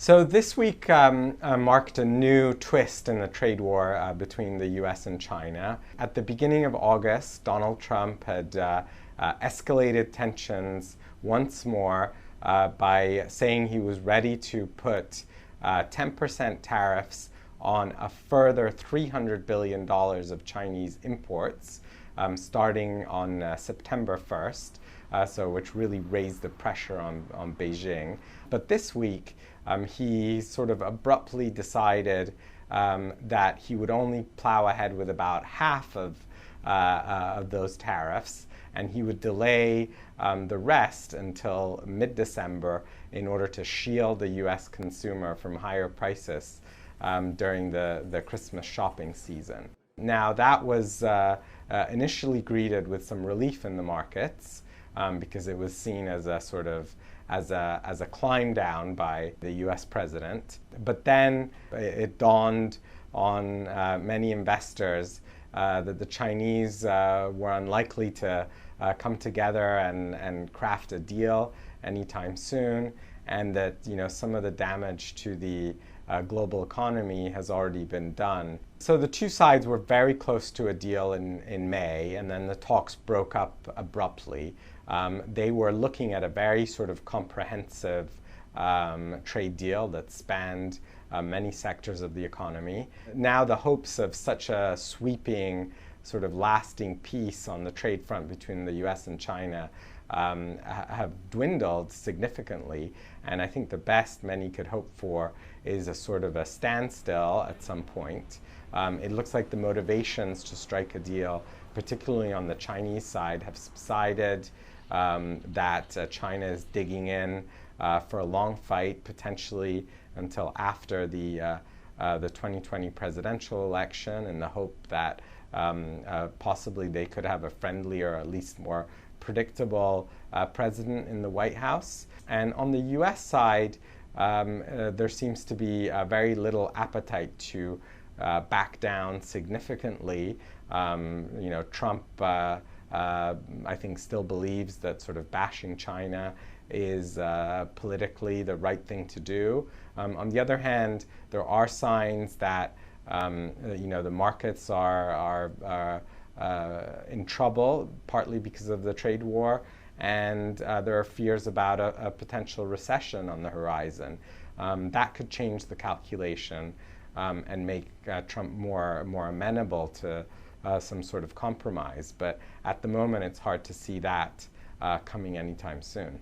So this week marked a new twist in the trade war between the US and China. At the beginning of August, Donald Trump had escalated tensions once more by saying he was ready to put 10% tariffs on a further $300 billion of Chinese imports starting on September 1st. Which really raised the pressure on Beijing. But this week, he sort of abruptly decided that he would only plow ahead with about half of those tariffs, and he would delay the rest until mid-December in order to shield the U.S. consumer from higher prices during the Christmas shopping season. Now, that was initially greeted with some relief in the markets, because it was seen as a sort of as a climb down by the U.S. president. But then it dawned on many investors that the Chinese were unlikely to come together and craft a deal anytime soon, and that some of the damage to the global economy has already been done. So the two sides were very close to a deal in May, and then the talks broke up abruptly. They were looking at a very sort of comprehensive trade deal that spanned many sectors of the economy. Now the hopes of such a sweeping, sort of lasting peace on the trade front between the US and China have dwindled significantly, and I think the best many could hope for is a sort of a standstill at some point. It looks like the motivations to strike a deal, particularly on the Chinese side, have subsided, that China is digging in for a long fight, potentially until after the 2020 presidential election, in the hope that possibly they could have a friendlier, or at least more predictable president in the White House. And on the U.S. side, there seems to be very little appetite to back down significantly. Trump, I think, still believes that sort of bashing China is politically the right thing to do. On the other hand, there are signs that the markets are in trouble, partly because of the trade war, and there are fears about a potential recession on the horizon. That could change the calculation and make Trump more amenable to some sort of compromise. But at the moment, it's hard to see that coming anytime soon.